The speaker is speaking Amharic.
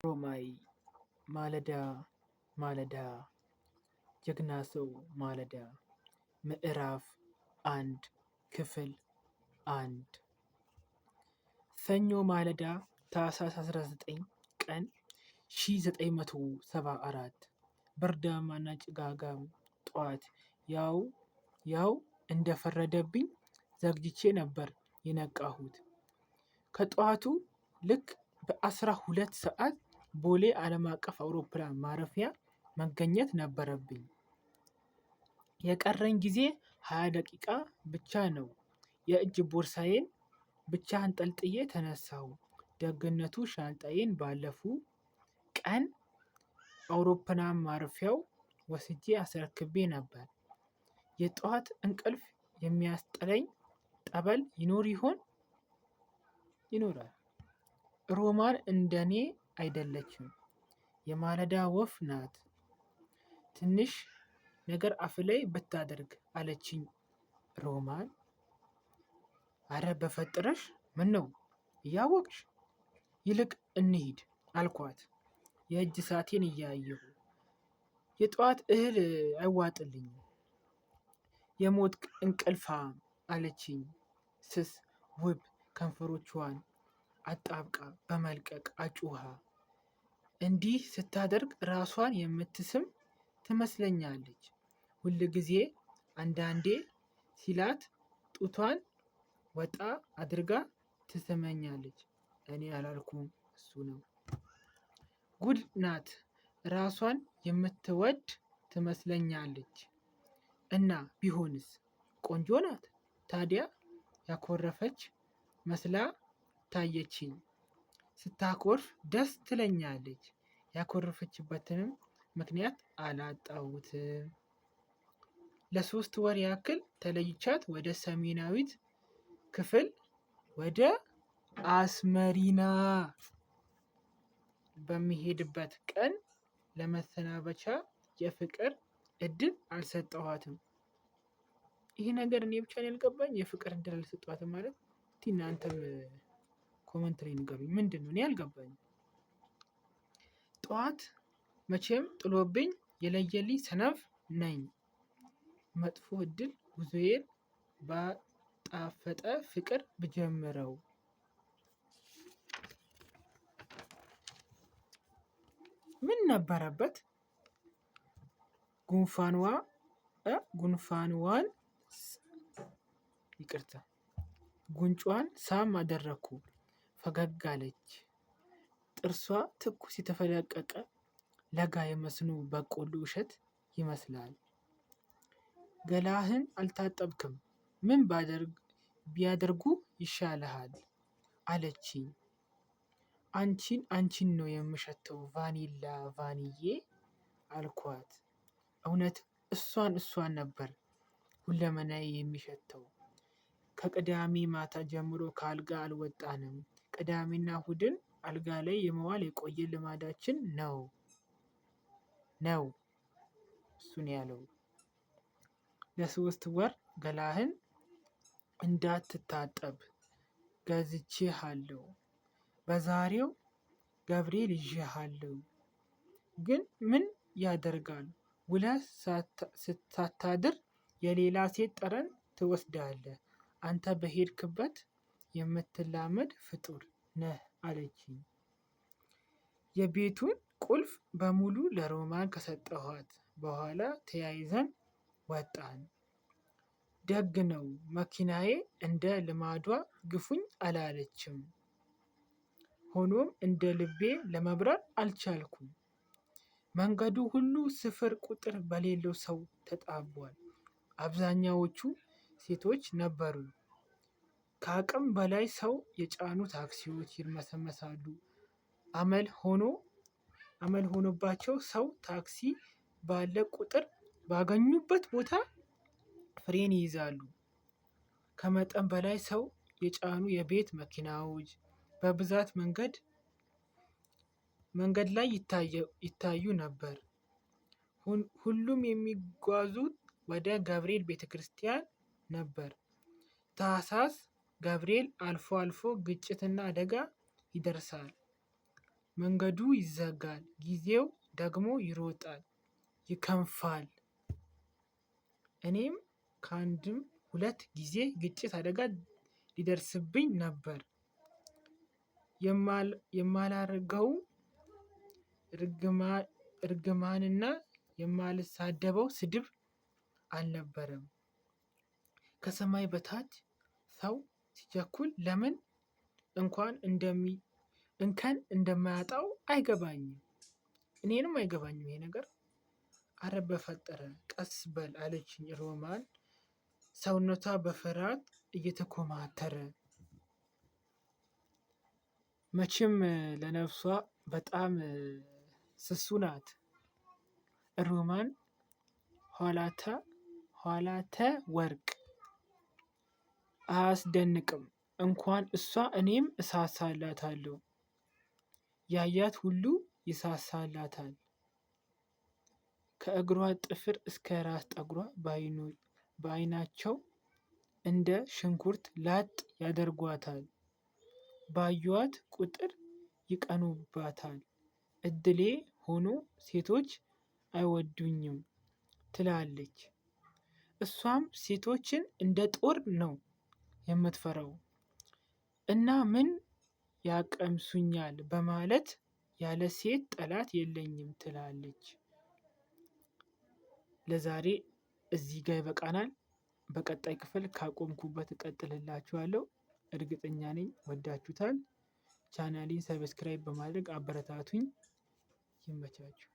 ሮማይ ማለዳ ማለዳ ጀግና ሰው ማለዳ ምዕራፍ አንድ ክፍል አንድ ሰኞ ማለዳ ታኅሳስ 19 ቀን 1974 ብርዳማና ጭጋጋም ጠዋት ያው እንደፈረደብኝ ዘግይቼ ነበር የነቃሁት። ከጠዋቱ ልክ በ12 ሰዓት ቦሌ ዓለም አቀፍ አውሮፕላን ማረፊያ መገኘት ነበረብኝ። የቀረኝ ጊዜ 20 ደቂቃ ብቻ ነው። የእጅ ቦርሳዬን ብቻ አንጠልጥዬ ተነሳሁ። ደግነቱ ሻንጣዬን ባለፉ ቀን አውሮፕላን ማረፊያው ወስጄ አስረክቤ ነበር። የጠዋት እንቅልፍ የሚያስጥለኝ ጠበል ይኖር ይሆን? ይኖራል። ሮማን እንደኔ አይደለችም። የማለዳ ወፍ ናት። ትንሽ ነገር አፍ ላይ ብታደርግ አለችኝ ሮማን። አረ በፈጠረሽ ምነው እያወቅሽ? ይልቅ እንሂድ አልኳት የእጅ ሰዓቴን እያየሁ። የጠዋት እህል አይዋጥልኝም። የሞት እንቅልፋም አለችኝ ስስ ውብ ከንፈሮቿን አጣብቃ በመልቀቅ አጩሃ። እንዲህ ስታደርግ ራሷን የምትስም ትመስለኛለች። ሁልጊዜ አንዳንዴ ሲላት ጡቷን ወጣ አድርጋ ትስመኛለች። እኔ አላልኩም እሱ ነው። ጉድ ናት። ራሷን የምትወድ ትመስለኛለች። እና ቢሆንስ? ቆንጆ ናት። ታዲያ ያኮረፈች መስላ ታየችኝ። ስታኮርፍ ደስ ትለኛለች። ያኮረፈችበትንም ምክንያት አላጣሁትም። ለ3 ወር ያክል ተለይቻት ወደ ሰሜናዊት ክፍል ወደ አስመሪና በሚሄድበት ቀን ለመሰናበቻ የፍቅር እድል አልሰጠኋትም። ይሄ ነገር እኔ ብቻ ነው ያልገባኝ? የፍቅር እድል አልሰጠኋትም ማለት እስቲ እናንተም ኮመንት ላይ ንገሩኝ። ምንድን ነው? እኔ አልገባኝም። ጠዋት መቼም ጥሎብኝ የለየልኝ ሰነፍ ነኝ። መጥፎ እድል ጉዞዬን ባጣፈጠ ፍቅር ብጀምረው። ምን ነበረበት? ጉንጯን ሳም አደረግኩ። ፈገግ አለች። ጥርሷ ትኩስ የተፈለቀቀ ለጋ የመስኖ በቆሎ እሸት ይመስላል። ገላህን አልታጠብክም? ምን ቢያደርጉ ይሻልሃል? አለችኝ። አንቺን ነው የምሸተው ቫኒላ ቫኒዬ አልኳት። እውነት እሷን ነበር ሁለመናዬ የሚሸተው። ከቅዳሜ ማታ ጀምሮ ከአልጋ አልወጣንም። ቅዳሜና እሁድን አልጋ ላይ የመዋል የቆየ ልማዳችን ነው እሱን ያለው። ለ3 ወር ገላህን እንዳትታጠብ ገዝቼሃለሁ። በዛሬው ገብርኤል ይዤሃለሁ። ግን ምን ያደርጋል ውለህ ሳታድር የሌላ ሴት ጠረን ትወስዳለህ። አንተ በሄድክበት የምትላመድ ፍጡር ነህ አለችኝ። የቤቱን ቁልፍ በሙሉ ለሮማን ከሰጠኋት በኋላ ተያይዘን ወጣን። ደግ ነው መኪናዬ እንደ ልማዷ ግፉኝ አላለችም። ሆኖም እንደ ልቤ ለመብረር አልቻልኩም። መንገዱ ሁሉ ስፍር ቁጥር በሌለው ሰው ተጣቧል። አብዛኛዎቹ ሴቶች ነበሩ። ከአቅም በላይ ሰው የጫኑ ታክሲዎች ይርመሰመሳሉ። አመል ሆኖባቸው ሰው ታክሲ ባለ ቁጥር ባገኙበት ቦታ ፍሬን ይይዛሉ። ከመጠን በላይ ሰው የጫኑ የቤት መኪናዎች በብዛት መንገድ ላይ ይታዩ ነበር። ሁሉም የሚጓዙት ወደ ገብርኤል ቤተክርስቲያን ነበር። ታኅሳስ ገብርኤል አልፎ አልፎ ግጭትና አደጋ ይደርሳል። መንገዱ ይዘጋል፣ ጊዜው ደግሞ ይሮጣል ይከንፋል። እኔም ከአንድም 2 ጊዜ ግጭት አደጋ ሊደርስብኝ ነበር። የማላረገው እርግማንና የማልሳደበው ስድብ አልነበረም። ከሰማይ በታች ሰው ሲቸኩል ለምን እንከን እንደማያጣው አይገባኝም። እኔንም አይገባኝም ይሄ ነገር። አረ በፈጠረ ቀስ በል አለችኝ ሮማን ሰውነቷ በፍርሃት እየተኮማተረ። መቼም ለነፍሷ በጣም ስሱ ናት ሮማን ኋላተ ወርቅ። አያስደንቅም እንኳን እሷ እኔም እሳሳላታለሁ። ያያት ሁሉ ይሳሳላታል። ከእግሯ ጥፍር እስከ ራስ ጠጉሯ በዓይናቸው እንደ ሽንኩርት ላጥ ያደርጓታል። ባዩዋት ቁጥር ይቀኑባታል። እድሌ ሆኖ ሴቶች አይወዱኝም ትላለች። እሷም ሴቶችን እንደ ጦር ነው የምትፈራው እና ምን ያቀምሱኛል በማለት ያለ ሴት ጠላት የለኝም ትላለች። ለዛሬ እዚህ ጋር ይበቃናል። በቀጣይ ክፍል ካቆምኩበት እቀጥልላችኋለሁ። እርግጠኛ ነኝ ወዳችሁታል። ቻናሌን ሰብስክራይብ በማድረግ አበረታቱኝ። ይመቻችሁ።